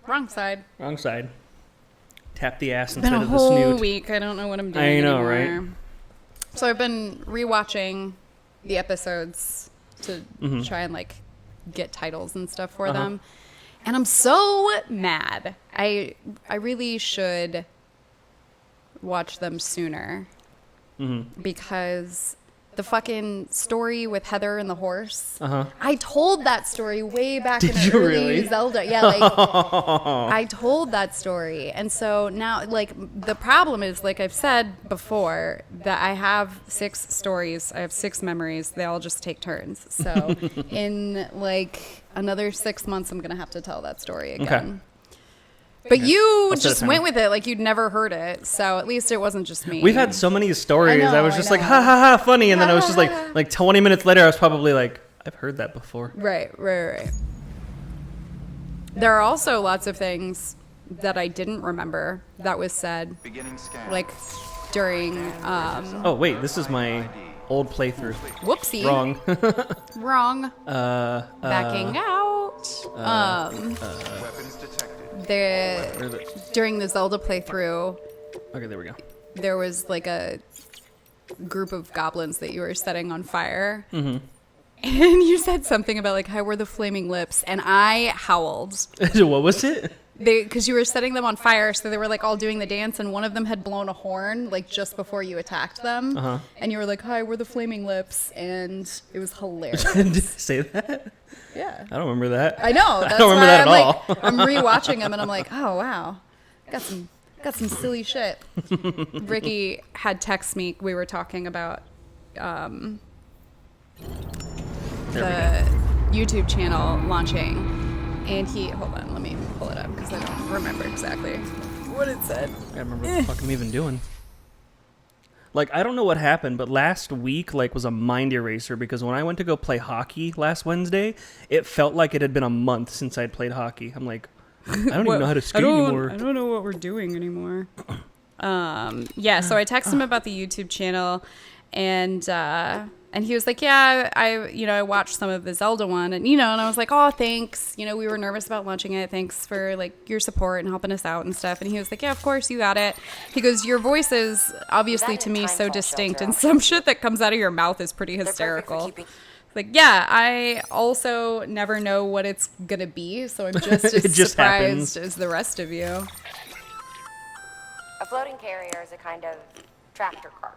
Wrong side. Wrong side. Tap the ass It's been instead a of the whole snoot. week. I don't know what I'm doing I know, anymore. right? So I've been rewatching the episodes to try and like get titles and stuff for them. And I'm so mad. I really should watch them sooner. Because the fucking story with Heather and the horse. I told that story way back in the early really? Zelda. Yeah, like I told that story. And so now, like, the problem is, like I've said before, that I have 6 stories. I have 6 memories. They all just take turns. So in like another 6 months, I'm going to have to tell that story again. Okay. But you I'll set a just timer. went with it like you'd never heard it. So at least it wasn't just me. We've had so many stories. I, I know, was just I like, know. ha ha ha, funny. And then I was just like 20 minutes later, I was probably like, I've heard that before. Right. There are also lots of things that I didn't remember that was said, like during. Oh, wait, this is my old playthrough. Whoopsie. Wrong. Wrong. Backing out. Where is it? During the Zelda playthrough, Okay, there we go. there was like a group of goblins that you were setting on fire. And you said something about like, how were the flaming lips? And I howled. What was it? Because you were setting them on fire, so they were like all doing the dance, and one of them had blown a horn like just before you attacked them. And you were like, hi, we're the flaming lips. And it was hilarious. Did you say that? Yeah. I don't remember that. I know. That's I don't remember why that I'm at all. like, I'm rewatching them, and I'm like, oh wow, got some silly shit. Ricky had text me. We were talking about the YouTube channel launching, and hold on, let me pull it up because I don't remember exactly what it said. I remember what the fuck I'm even doing. Like, I don't know what happened, but last week, like, was a mind eraser because when I went to go play hockey last Wednesday, it felt like it had been a month since I'd played hockey. I'm like, I don't even know how to skate anymore. I don't know what we're doing anymore. Yeah, so I texted him about the YouTube channel, and he was like, yeah, I watched some of the Zelda one, and I was like, oh, thanks. We were nervous about launching it. Thanks for like your support and helping us out and stuff. And he was like, yeah, of course, you got it. He goes, your voice is obviously to me so distinct, and some shit that comes out of your mouth is pretty hysterical. Like, yeah, I also never know what it's gonna be, so I'm just as surprised as the rest of you. A floating carrier is a kind of tractor car.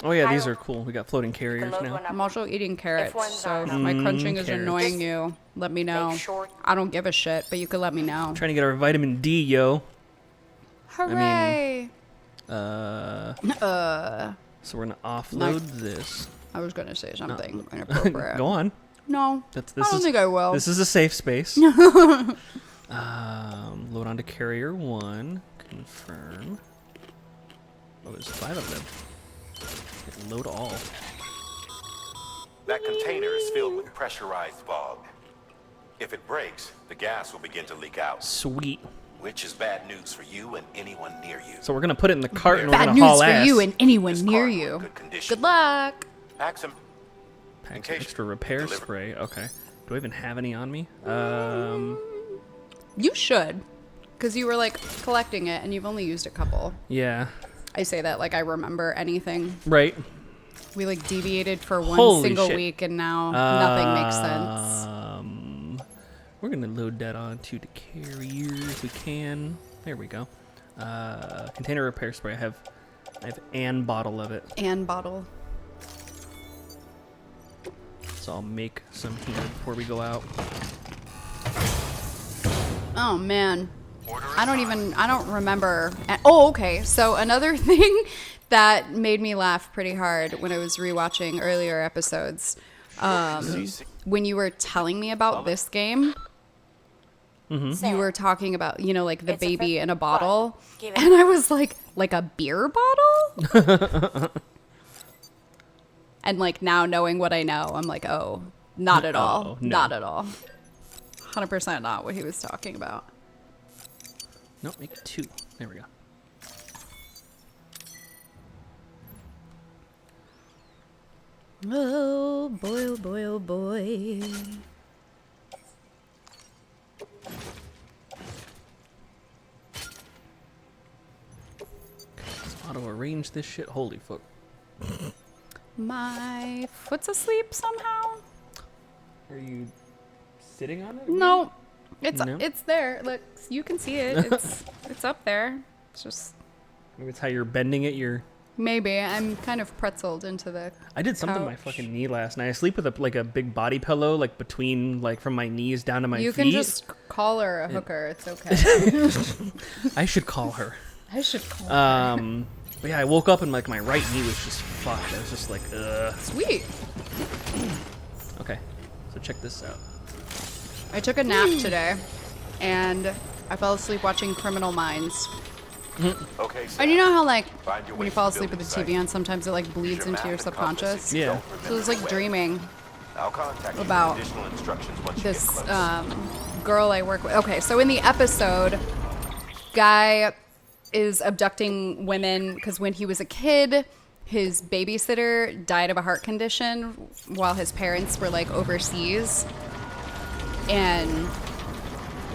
Oh, yeah, these are cool. We got floating carriers now. I'm also eating carrots, so if my crunching is carrots. annoying you, let me know. I don't give a shit, but you could let me know. Trying to get our vitamin D, yo. Hooray! So we're going to offload this. I was gonna say something inappropriate. Go on. No, I don't is, think I will. This is a safe space. Load onto carrier 1. Confirm. Oh, there's 5 of them. Load all. That container is filled with pressurized fog. If it breaks, the gas will begin to leak out, Sweet. which is bad news for you and anyone near you. So we're going to put it in the cart and we're Bad going to news haul for ass. you and anyone This near car is in you. good condition. Good luck. Pack some. Pack In some case extra repair deliver- spray. Okay. Do I even have any on me? You should, because you were like collecting it, and you've only used a couple. Yeah. I say that like I remember anything. Right. We like deviated for one Holy single shit. week, and now nothing makes sense. We're going to load that onto the carrier if we can. There we go. Container repair spray. I have an bottle of it. And bottle. So I'll make some here before we go out. Oh man. I don't remember. Oh, okay. So another thing that made me laugh pretty hard when I was rewatching earlier episodes, when you were telling me about this game, you were talking about, like the baby in a bottle. And I was like a beer bottle? And like now knowing what I know, I'm like, oh, not at all. no. Not at all. 100% not what he was talking about. Nope, make it 2. There we go. Oh boy, oh boy, oh boy. Auto arrange this shit. Holy fuck. My foot's asleep somehow. Are you sitting on it? No, it's No? it's there. Look, you can see it. It's up there. It's just Maybe it's how you're bending it. maybe I'm kind of pretzeled into the. I did something to my couch. fucking knee last night. I sleep with a big body pillow, like between, like from my knees down to my You feet. can just call her a hooker. It's okay. I should call her. I should call her. But yeah, I woke up and like my right knee was just fucked. I was just like, ugh. Sweet. Okay, so check this out. I took a nap today, and I fell asleep watching Criminal Minds. Okay, Sam. And you know how like Find your when way you to fall the asleep with building the TV site. on, sometimes it like bleeds Use into your map and compass subconscious. if you Yeah. don't So it remember was the like way. dreaming I'll contact you about for additional instructions once you this get close. girl I work with. Okay, so in the episode, guy is abducting women because when he was a kid, his babysitter died of a heart condition while his parents were like overseas. And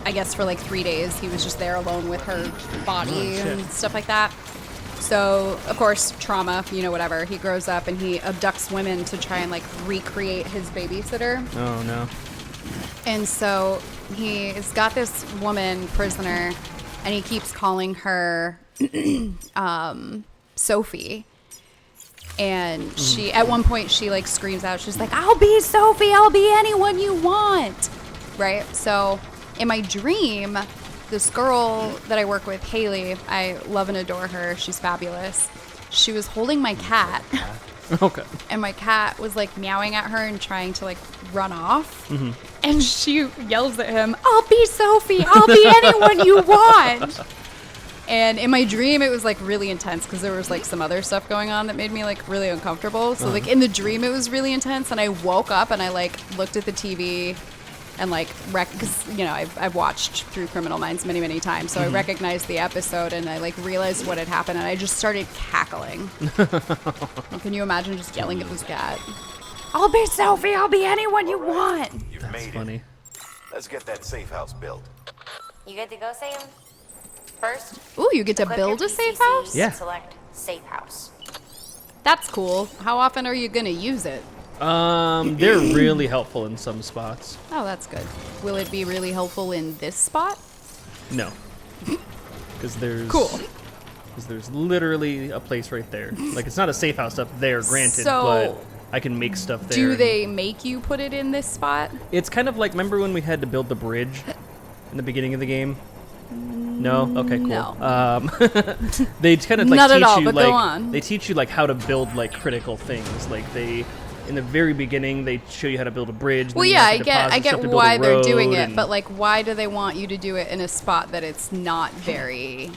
I guess for like 3 days, he was just there alone with her body shit. and stuff like that. So, of course, trauma, whatever. He grows up and he abducts women to try and like recreate his babysitter. Oh no. And so he's got this woman prisoner and he keeps calling her Sophie. And she, at one point, she like screams out, she's like, "I'll be Sophie, I'll be anyone you want." Right? So in my dream, this girl that I work with, Haley, I love and adore her. She's fabulous. She was holding my cat. Okay. And my cat was like meowing at her and trying to like run off. And she yells at him, "I'll be Sophie, I'll be anyone you want." And in my dream, it was like really intense because there was like some other stuff going on that made me like really uncomfortable. So like in the dream, it was really intense. And I woke up and I like looked at the TV and like, because I've watched through Criminal Minds many, many times. So I recognized the episode and I like realized what had happened and I just started cackling. And can you imagine just yelling at this cat? "I'll be Sophie, I'll be anyone you want." You've That's made funny. it. Let's get that safe house built. You good to go, Sam? First, Ooh, you get to click build your a safe PCC house? Yeah. and select Safe House. That's cool. How often are you going to use it? They're really helpful in some spots. Oh, that's good. Will it be really helpful in this spot? No. Because there's... Cool. Because there's literally a place right there. Like, it's not a safe house up there, granted, So, but I can make stuff there. Do they make you put it in this spot? It's kind of like, remember when we had to build the bridge in the beginning of the game? No? Okay, cool. No. They kind of like Not teach at all, you but like go on. they teach you like how to build like critical things. Like they in the very beginning they show you how to build a bridge. Well, then you yeah, have to deposit I stuff get to build a why they're doing road it, and- but like, why do they want you to do it in a spot that it's not very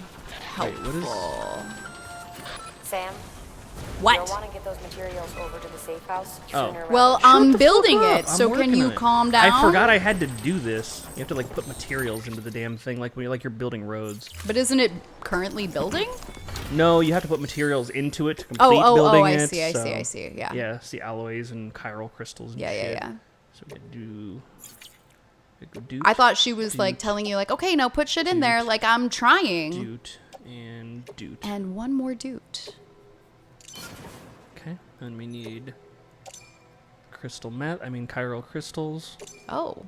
Wait, what is- helpful? Sam, What? you'll want to get those materials over to the safe house Oh. sooner rather Well, than I'm the building fuck it, up. I'm so can working you on it. calm down? I forgot I had to do this. You have to like put materials into the damn thing, like when you're building roads. But isn't it currently building? No, you have to put materials into it to complete building I it. see, I so- see, I see. Yeah. Yeah, see alloys and chiral crystals and Yeah, shit. yeah. So we could do. We could do. I thought she was like telling you, like, okay, now put shit in there. Like, I'm trying. Doot and doot. And one more doot. Okay, and we need chiral crystals. Oh.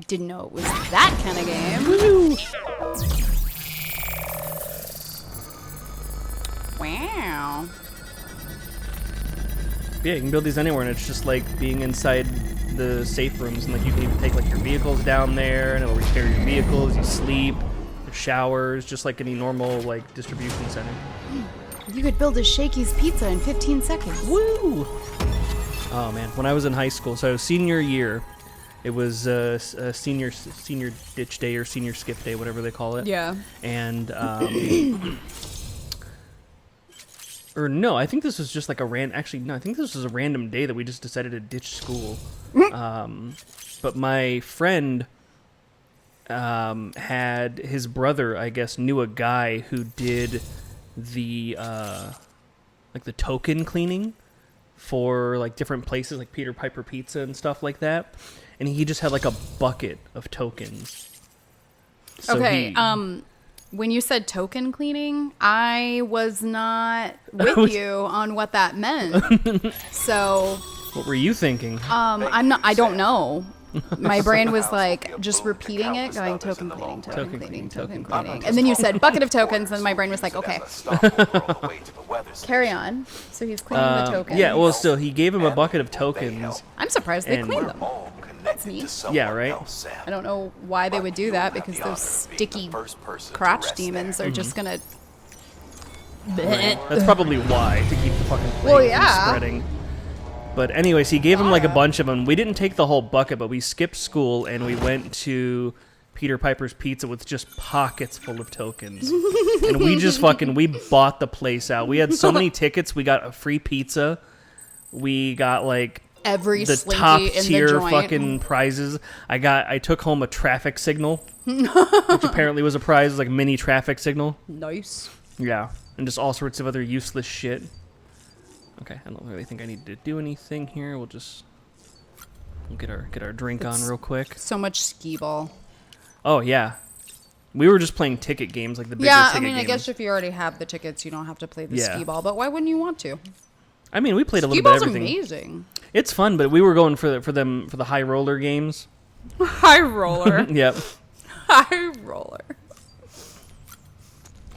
Didn't know it was that kind of game. Wow. Yeah, you can build these anywhere, and it's just like being inside the safe rooms, and like you can even take like your vehicles down there, and it'll repair your vehicles. You sleep, there's showers, just like any normal like distribution center. You could build a Shakey's pizza in 15 seconds. Woo! Oh man, when I was in high school, so senior year, it was a senior ditch day or senior skip day, whatever they call it. Yeah. And or no, I think this was just like actually no, I think this was a random day that we just decided to ditch school. But my friend had his brother, I guess, knew a guy who did the like the token cleaning for like different places like Peter Piper Pizza and stuff like that. And he just had like a bucket of tokens. So Okay, he- when you said token cleaning, I was not with you on what that meant. So, What were you thinking? I don't know. My brain was like just repeating it, going token cleaning, token cleaning, token cleaning. And then you said bucket of tokens, and my brain was like, okay, carry on. So he's cleaning the tokens. Yeah, well, still, he gave him a bucket of tokens. I'm surprised they And- cleaned them. That's neat. Yeah, right? I don't know why they would do that, because those sticky crotch demons are just gonna. That's probably why, to keep the fucking plague Well, from yeah. spreading. But anyways, he gave him like a bunch of them. We didn't take the whole bucket, but we skipped school and we went to Peter Piper's Pizza with just pockets full of tokens. And we just we bought the place out. We had so many tickets. We got a free pizza. We got like Every the slinky top in the tier joint. fucking prizes. I took home a traffic signal, which apparently was a prize. It was like a mini traffic signal. Nice. Yeah, and just all sorts of other useless shit. Okay, I don't really think I need to do anything here. We'll get our drink on real quick. So much skee ball. Oh yeah, we were just playing ticket games, like the bigger Yeah, I ticket mean, games. I guess if you already have the tickets, you don't have to play the Yeah. skee ball. But why wouldn't you want to? I mean, we played a Skee little bit of ball's everything. amazing. It's fun, but we were going for the high roller games. High roller. Yep. High roller.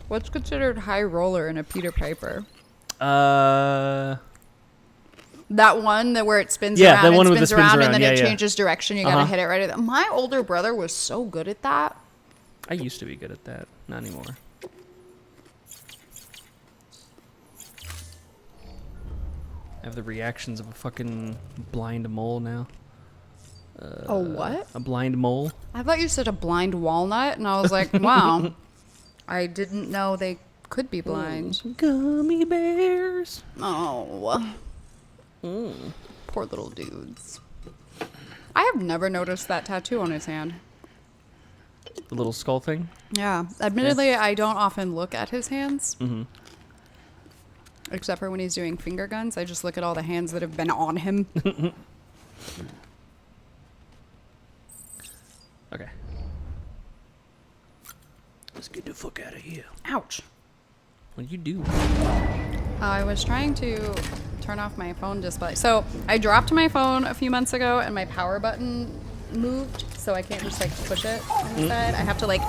What's considered high roller in a Peter Piper? That one where it spins Yeah, around that and one spins, with the spins around, around. and then Yeah, it yeah. changes direction. You gotta hit it right at the... My older brother was so good at that. I used to be good at that. Not anymore. I have the reactions of a fucking blind mole now. Oh, what? A blind mole? I thought you said a blind walnut, and I was like, wow. I didn't know they could be blind. Gummy bears. Oh. Poor little dudes. I have never noticed that tattoo on his hand. The little skull thing? Yeah. Admittedly, I don't often look at his hands. Mm-hmm. Except for when he's doing finger guns. I just look at all the hands that have been on him. Okay. Let's get the fuck out of here. Ouch. What do you do? I was trying to turn off my phone display. So I dropped my phone a few months ago and my power button moved. So I can't just like push it inside. I have to like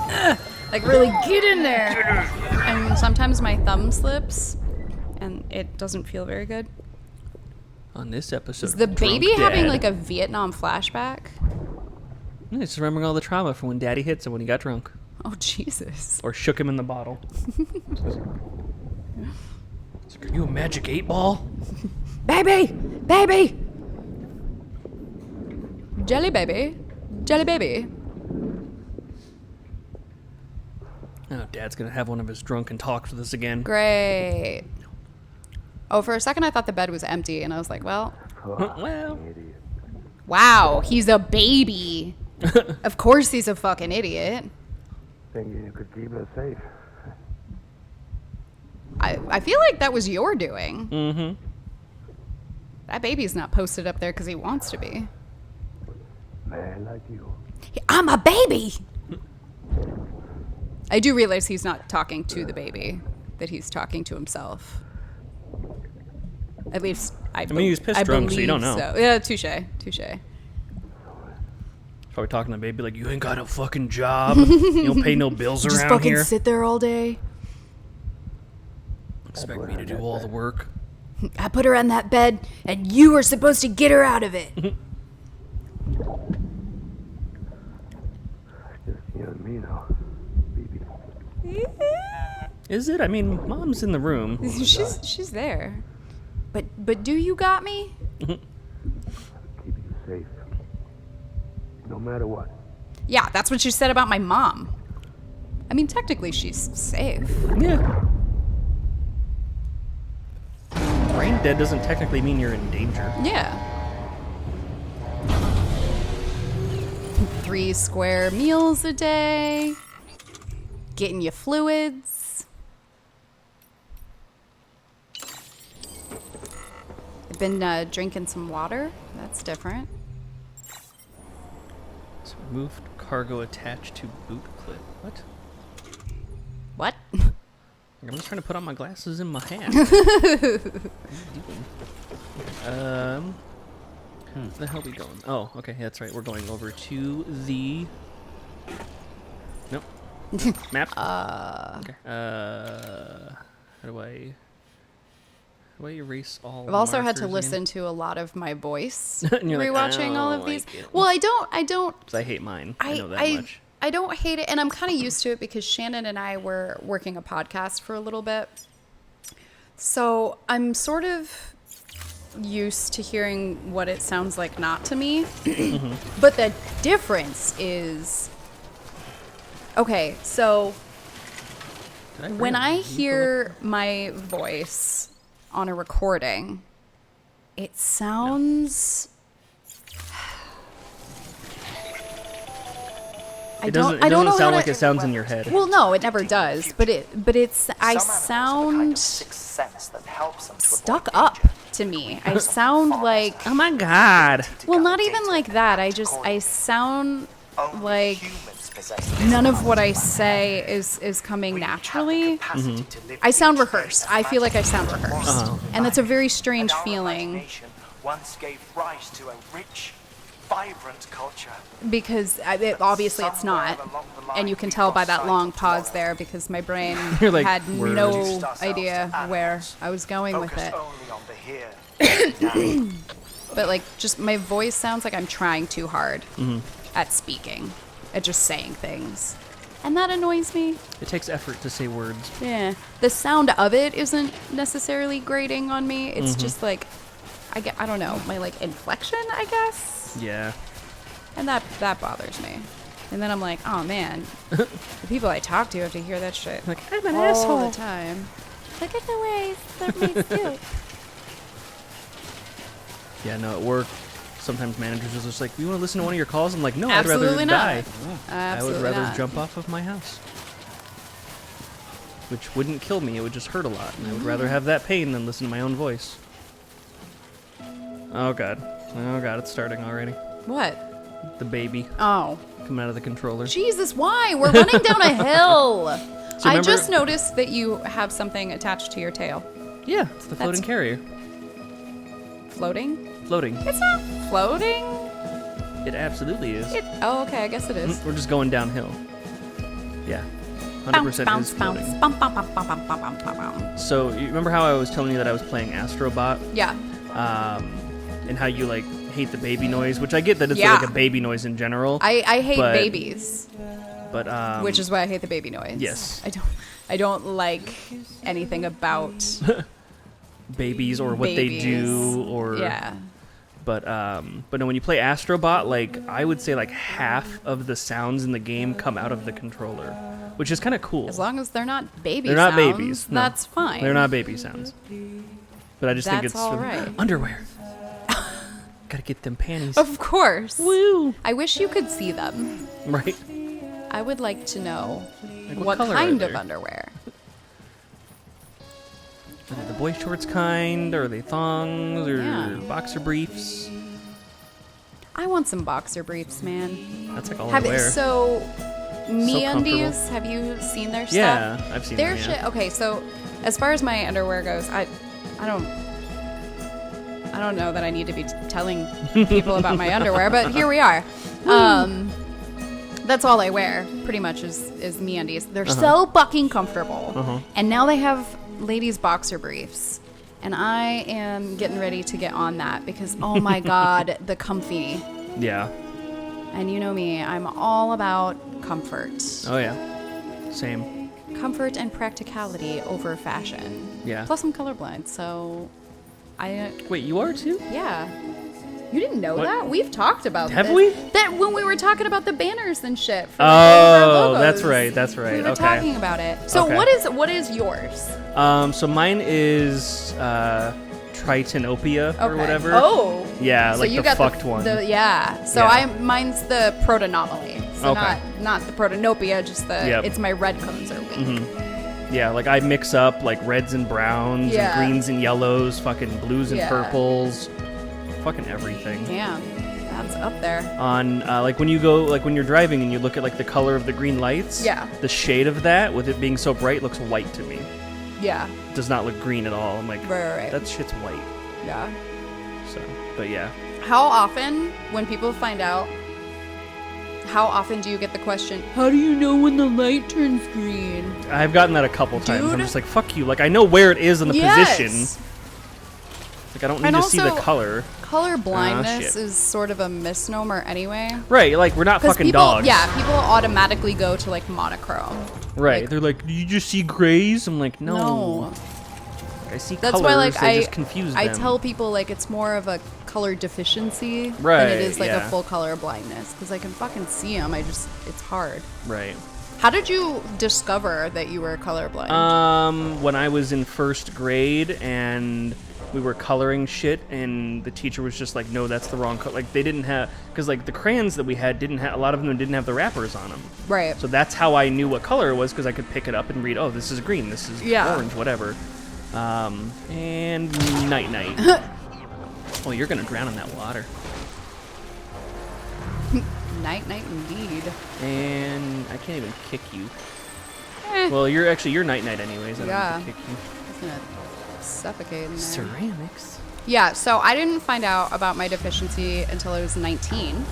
really get in there. And sometimes my thumb slips and it doesn't feel very good. On this episode, Is the of baby Drunk having Dad. like a Vietnam flashback? Yeah, just remembering all the trauma from when Daddy hits him when he got drunk. Oh, Jesus. Or shook him in the bottle. It's like, are you a magic 8-ball? Baby! Baby! Jelly baby. Jelly baby. Oh, Dad's gonna have one of his drunken talks with us again. Great. Oh, for a second I thought the bed was empty, and I was like, well, Well, wow, he's a baby. Of course he's a fucking idiot. Thinking you could keep us safe. I feel like that was your doing. mm-hmm. That baby's not posted up there because he wants to be. Man like you. I'm a baby! I do realize he's not talking to the baby, that he's talking to himself. At least I mean, he's pissed drunk, so you don't know. Yeah, touche. Probably talking to the baby like, you ain't got no fucking job. You don't pay no bills Just around fucking here. sit there all day. Expect me to do all the work. I put her on that bed, and you were supposed to get her out of it. Just you and me now, baby. Is it? I mean, Mom's in the room. She's there. But do you got me? Keep you safe. No matter what. Yeah, that's what she said about my mom. I mean, technically she's safe. Yeah. Brain dead doesn't technically mean you're in danger. Yeah. 3 square meals a day. Getting you fluids. I've been drinking some water. That's different. So removed cargo attached to boot clip. What? What? I'm just trying to put on my glasses in my hat. Where the hell are we going? Oh, okay, that's right. We're going over to the... Nope. Map? Okay. How do I erase all I've also had to markers listen again? to a lot of my voice And you're like, rewatching I all don't of these. like it. Well, I don't 'Cause I hate mine. I know that much. I don't hate it, and I'm kind of used to it because Shannon and I were working a podcast for a little bit. So I'm sort of used to hearing what it sounds like not to me. Mm-hmm. But the difference is... Okay, so Did bring when a I vehicle hear my voice on a recording, it sounds... It doesn't sound like it sounds in your head. Well, no, it never does. But I sound stuck up to me. I sound like, Oh my god. well, not even like that. I sound like none of what I say is coming naturally. I sound rehearsed. I feel like I sound rehearsed. And that's a very strange feeling Once gave rise to a rich, vibrant culture. because obviously it's not. And you can tell by that long pause there because my brain You're like, had words. no idea where I was going with Focused it. only on the here. But like, just my voice sounds like I'm trying too hard at speaking, at just saying things. And that annoys me. It takes effort to say words. Yeah. The sound of it isn't necessarily grating on me. It's just like, I don't know, my like inflection, I guess. Yeah. And that bothers me. And then I'm like, oh man, the people I talk to have to hear that shit Like, I'm an all asshole. the time. Look at the ways somebody's doing. Yeah, no, at work, sometimes managers are just like, you want to listen to one of your calls? I'm like, no, Absolutely I'd not. rather die. Absolutely I would rather not. jump off of my house. Which wouldn't kill me, it would just hurt a lot. And I would rather have that pain than listen to my own voice. Oh god. Oh god, it's starting already. What? The baby Oh. coming out of the controller. Jesus, why? We're running down a hill. So I remember- just noticed that you have something attached to your tail. Yeah, it's the floating carrier. Floating? Floating. It's not floating. It absolutely is. Oh, okay, I guess it is. We're just going downhill. Yeah. 100% is floating. Bum, bum, bum, bum, bum, bum, bum, bum. So, you remember how I was telling you that I was playing Astrobot? Yeah. And how you, like, hate the baby noise? Which I get that it's Yeah. like a baby noise in general. I hate but- babies, But, which is why I hate the baby noise. Yes. I don't like anything about babies or what they do or... yeah. But no, when you play Astrobot, like, I would say, like, half of the sounds in the game come out of the controller. Which is kind of cool. As long as they're not baby They're sounds, not babies. No. that's fine. They're not baby sounds. But I just think That's it's all right. underwear. Gotta get them panties. Of course. Woo! I wish you could see them. Right? I would like to know Like, what color kind are of they? underwear. Are they the boy shorts kind? Or are they thongs? Or Yeah. boxer briefs? I want some boxer briefs, man. That's like all I wear. So, MeUndies, comfortable. have you seen their stuff? Yeah, I've seen Their them, yeah. shit. Okay, so as far as my underwear goes, I don't know that I need to be telling people about my underwear, but here we are. That's all I wear, pretty much, is MeUndies. They're so fucking comfortable. And now they have ladies' boxer briefs. And I am getting ready to get on that because, oh my god, the comfy. Yeah. And you know me, I'm all about comfort. Oh, yeah. Same. Comfort and practicality over fashion. Yeah. Plus, I'm colorblind, so Wait, you are too? yeah. You didn't know What? that? We've talked about Have this. we? That when we were talking about the banners and shit. For Oh, our logos. that's right. That's right. We were Okay. talking about it. So Okay. what is yours? So mine is Tritonopia or Okay. whatever. Oh. Yeah, So like you the got fucked one. Yeah. So Yeah. mine's the Protonomaly. So Okay. not the Protonopia, just the Yep. it's my red cones are weak. Yeah, like I mix up like reds and browns Yeah. and greens and yellows, fucking blues and Yeah. purples, fucking everything. Damn. That's up there. On like when you go, like when you're driving and you look at like the color of the green lights. Yeah. The shade of that, with it being so bright, looks white to me. Yeah. It does not look green at all. I'm like, Right. that shit's white. Yeah. So, but yeah. How often, when people find out, how often do you get the question, how do you know when the light turns green? I've gotten that a couple times. Dude. I'm just like, fuck you. Like, I know where it is in the position. Like, I don't need And to see the also, color. Color blindness shit. is sort of a misnomer anyway. Right, like, we're not 'Cause fucking people, dogs. yeah, people automatically go to like monochrome. Right. Like, They're like, do you just see grays? I'm like, no. I see That's colors. why, like, they just confuse them. I tell people like it's more of a color deficiency Right, than it is like yeah. a full color blindness because I can fucking see them. It's hard. Right. How did you discover that you were colorblind? When I was in first grade and we were coloring shit and the teacher was just like, no, that's the wrong color. Like, they didn't have, because like the crayons that we had didn't have, a lot of them didn't have the wrappers on them. Right. So that's how I knew what color it was, because I could pick it up and read, oh, this is green, this is orange, whatever. And night. Oh, you're gonna drown in that water. Night indeed. And I can't even kick you. Eh. Well, you're night anyways. I don't Yeah. have to kick you. It's gonna suffocate in there. Ceramics. Yeah, so I didn't find out about my deficiency until I was 19.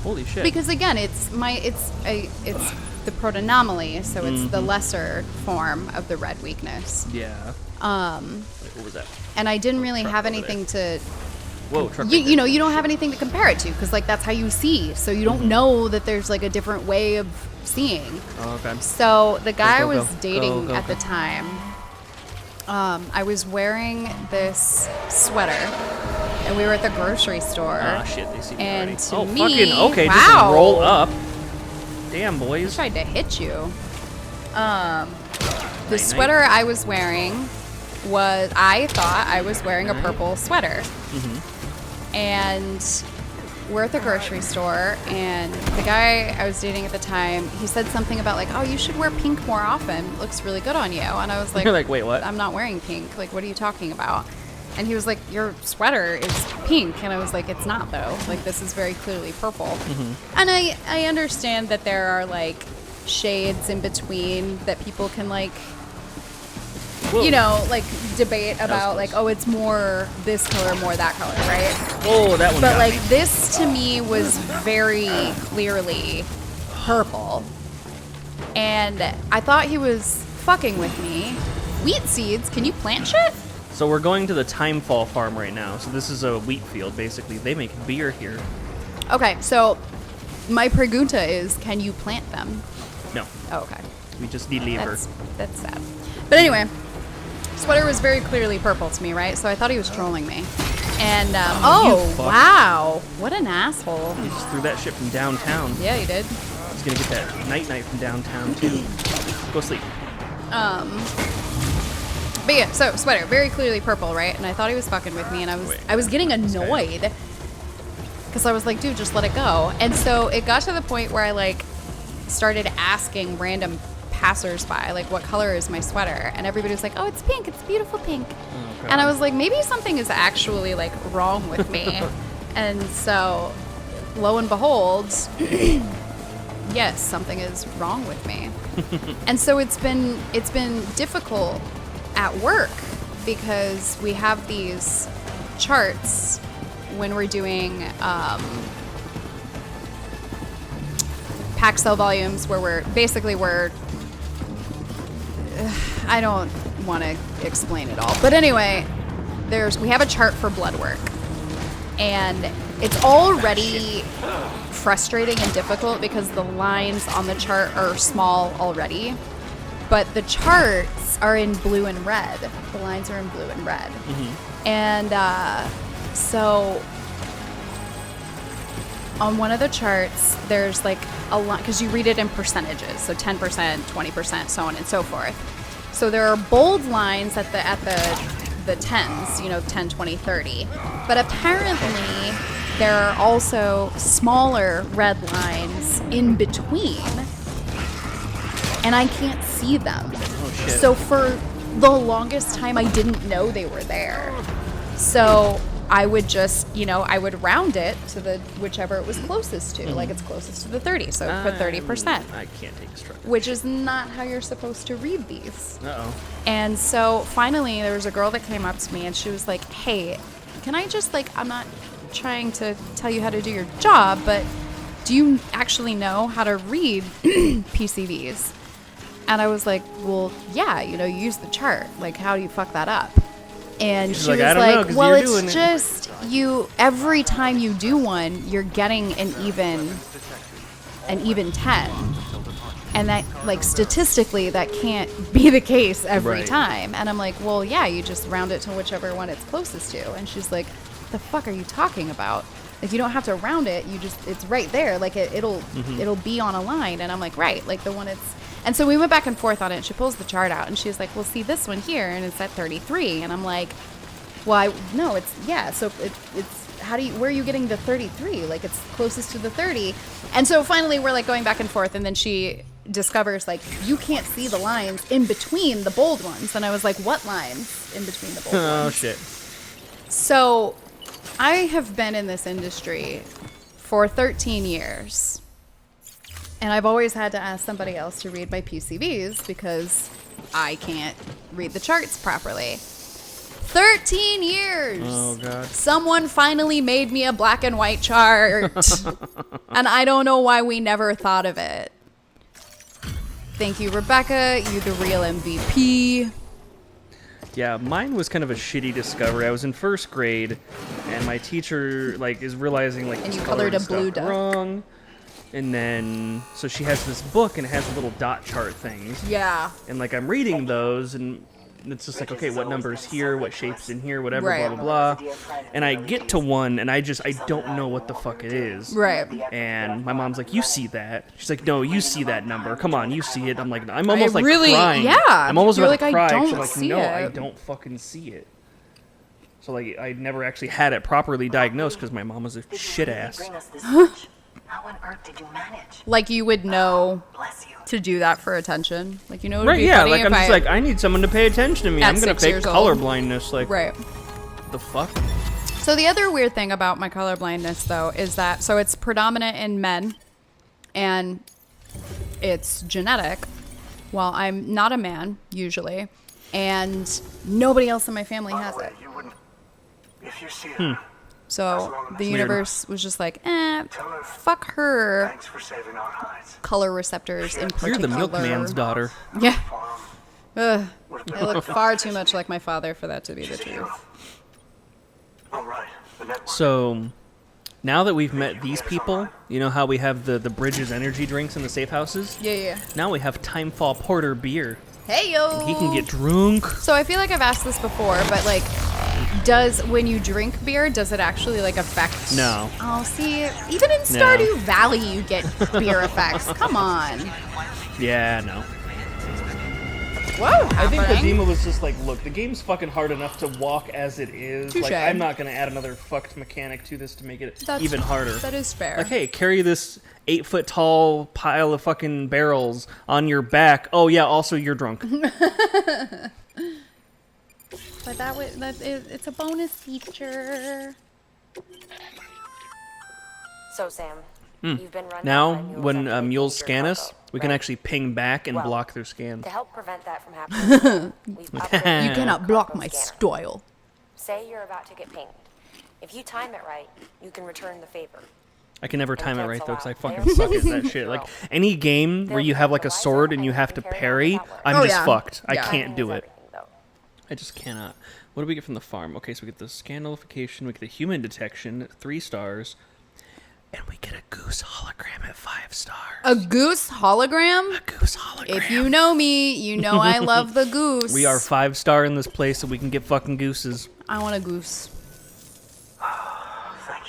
Holy shit. Because again, it's the protonomaly, so it's the lesser form of the red weakness. Yeah. Wait, what was that? And I didn't really have over anything to Whoa, truck. you know, you don't have anything to compare it to because like that's how you see. So you don't know that there's like a different way of seeing. Oh, okay. So the guy I Go, was go. dating Go, at the time, I was wearing this sweater, and we were at the grocery store. Ah, shit, they see me And already. to Oh, me, fucking, okay, wow. just roll up. Damn, I boys. tried to hit you. The Night. sweater I was wearing I thought I was wearing a purple sweater. And we're at the grocery store, and the guy I was dating at the time, he said something about like, oh, you should wear pink more often. It looks really good on you. And I was like, You're like, wait, what? I'm not wearing pink. Like, what are you talking about? And he was like, your sweater is pink. And I was like, it's not though. Like, this is very clearly purple. And I understand that there are like shades in between that people can like, Whoa. you know, like debate about close. like, oh, it's more this color, more that color, right? Oh, that one But got like me. this to me was very clearly purple. And I thought he was fucking with me. Wheat seeds, can you plant shit? So we're going to the Timefall farm right now. So this is a wheat field, basically. They make beer here. Okay, so my pregunta is, can you plant them? No, Oh, okay. we just deliver. That's sad. But anyway, sweater was very clearly purple to me, right? So I thought he was trolling me. And, you fuck. wow. What an asshole. He just threw that shit from downtown. Yeah, he did. He's gonna get that night from downtown too. Go sleep. But yeah, so sweater, very clearly purple, right? And I thought he was fucking with me, and I was getting annoyed because I was like, dude, just let it go. And so it got to the point where I like started asking random passersby, like, what color is my sweater? And everybody was like, oh, it's pink, it's beautiful pink. Okay. And I was like, maybe something is actually like wrong with me. And so, lo and behold, yes, something is wrong with me. And so it's been difficult at work because we have these charts when we're doing pack cell volumes where we're I don't want to explain it all, but anyway, we have a chart for blood work, and it's already frustrating and difficult because the lines on the chart are small already, but the charts are in blue and red. The lines are in blue and red. And so on one of the charts, there's like a lot, because you read it in percentages, so 10%, 20%, so on and so forth. So there are bold lines at the tens, 10, 20, 30. But apparently there are also smaller red lines in between, and I can't see them. Oh shit. So for the longest time, I didn't know they were there. So I would just, I would round it to the whichever it was closest to. Like it's closest to the 30, so put 30%. I can't take instructions. Which is not how you're supposed to read these. Uh-oh. And so finally there was a girl that came up to me and she was like, hey, can I just I'm not trying to tell you how to do your job, but do you actually know how to read PCVs? And I was like, well, yeah, you use the chart. Like, how do you fuck that up? And she was I don't know, like, 'cause well, you're doing it's it. just every time you do one, you're getting an even 10. And that, statistically, that can't be the case every Right. time. And I'm like, well, yeah, you just round it to whichever one it's closest to. And she's like, the fuck are you talking about? Like, you don't have to round it. It's right there. Like, it'll be on a line. And I'm like, right, like the one it's... And so we went back and forth on it. And she pulls the chart out and she was like, well, see this one here, and it's at 33. And I'm like, well, no, it's, yeah. So it's where are you getting the 33? Like, it's closest to the 30. And so finally we're going back and forth. And then she discovers you can't see the lines in between the bold ones. And I was like, what lines in between the bold ones? Oh, shit. So I have been in this industry for 13 years. And I've always had to ask somebody else to read my PCVs because I can't read the charts properly. 13 years! Oh, God. Someone finally made me a black and white chart. And I don't know why we never thought of it. Thank you, Rebecca. You're the real MVP. Yeah, mine was kind of a shitty discovery. I was in first grade, and my teacher is realizing And this you color colored a stuff blue duck. wrong. And then so she has this book and it has little dot chart things. Yeah. And I'm reading those and it's just okay, what number's here, what shape's in here, whatever, Right. blah blah blah. And I get to one and I don't know what the fuck it is. Right. And my mom's like, you see that? She's like, no, you see that number. Come on, you see it. I'm like, I'm almost crying. Yeah. I'm almost You're about to like, cry. I don't She's like, see no, it. I don't fucking see it. So I never actually had it properly diagnosed because my mom was a shit ass. How on earth did you manage? You would know Bless you. to do that for attention. It would Right, be yeah, funny if I'm just I need someone to pay attention to me. At I'm gonna 6 fake years old. color blindness. Right. The fuck? So the other weird thing about my colorblindness, though, is that it's predominant in men, and it's genetic. Well, I'm not a man usually, and nobody else in my family has it. You wouldn't. If you see it, So the Weird. universe was just like, fuck her thanks for saving our hides. color receptors in particular. You're the milkman's daughter. Yeah. Ugh. I look far too much like my father for that to be the truth. All right. The network. So now that we've met these people, you know how we have the Bridges energy drinks in the safe houses? Yeah. Now we have Timefall Porter beer. Hey yo. He can get drunk. So I feel like I've asked this before, but when you drink beer, does it actually affect? No. Oh, see, even in Stardew Valley, you get beer effects. Come on. Yeah, no. Whoa. I think happening. Kojima was just look, the game's fucking hard enough to walk as it is. Touche. I'm not gonna add another fucked mechanic to this to make it That's- even harder. That is fair. Hey, carry this 8-foot tall pile of fucking barrels on your back. Oh yeah, also you're drunk. But it's a bonus feature. So, Sam, you've been running Now, by mules when after they mules pinged your scan us, cargo, we can right? actually ping back and Well, block their scans. To help prevent that from happening, we've upgraded You our cannot block cargo my scanner. style. Say you're about to get pinged. If you time it right, you can return the favor. I can never time it right though, because I cancel out. fucking suck at that shit. Like any game where you have a sword and you have to parry, I'm just fucked. I Yeah. can't do it. Everything, though. I just cannot. What do we get from the farm? Okay, so we get the scan nullification, we get the human detection, 3 stars, and we get a goose hologram at 5 stars. A goose hologram? A goose hologram. If you know me, you know I love the goose. We are 5-star in this place, so we can get fucking gooses. I want a goose. Thank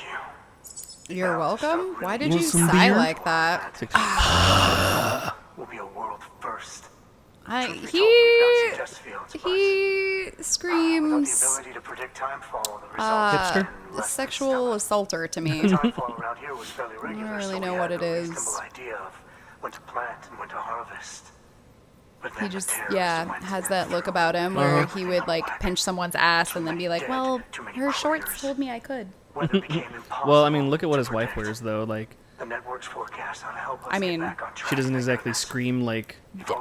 you. You're welcome. Why did Want you some sigh beer? like that? It's like, We'll be a world first. I We've got some test fields, but he without the screams ability to predict timefall, the results Hipster? and left sexual assaulter to me. timefall around here was fairly regular, really so know we what had it a is. reasonable idea of when to plant and when to harvest. He just, has that look about him where he would like pinch someone's ass and then be like, well, her shorts told me I could. Well, I mean, look at what his wife wears, though. Like, The network's forecast on help us I get mean, back on track. she doesn't exactly scream like.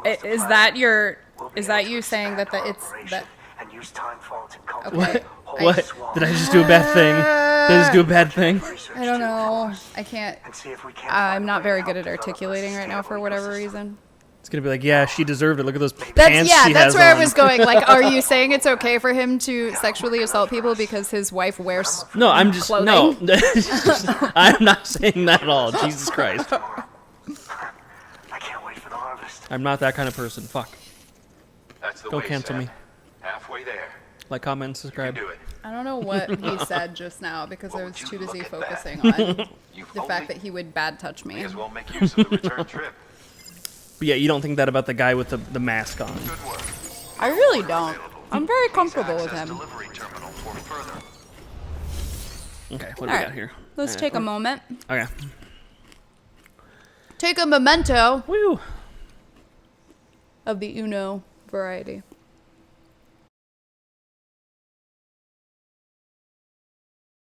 Is that you saying that it's that? And use timefall to cultivate Okay. whole What? swaths Did I just do a bad thing? Did I just do a bad thing? research I don't to know. us I can't. and see if we can't I'm find a not way very to good help at develop a articulating right now for sustainable whatever ecosystem. reason. It's gonna be like, yeah, she deserved it. Look at those That's pants she that's has where on. I was going. Like, are you saying it's okay for him to sexually assault people because his wife wears? No, I'm just clothing? no. I'm not saying that at all. Jesus Christ, I can't wait for the harvest. I'm not that kind of person. Fuck. That's the Don't way, cancel Sam. me. Halfway there. Like, comment, and You subscribe. can do it. I don't know what he said just now because I was would too you busy look at that? focusing on You've the only- fact that he would bad touch me. May as well make use of the return trip. But yeah, you don't think that about the guy with the mask on. Good work. I really don't. I'm very comfortable with Access him. Delivery terminal for further. Okay, what do we All right, got here? let's take a moment. Okay. Take a memento Woo. of the Uno variety.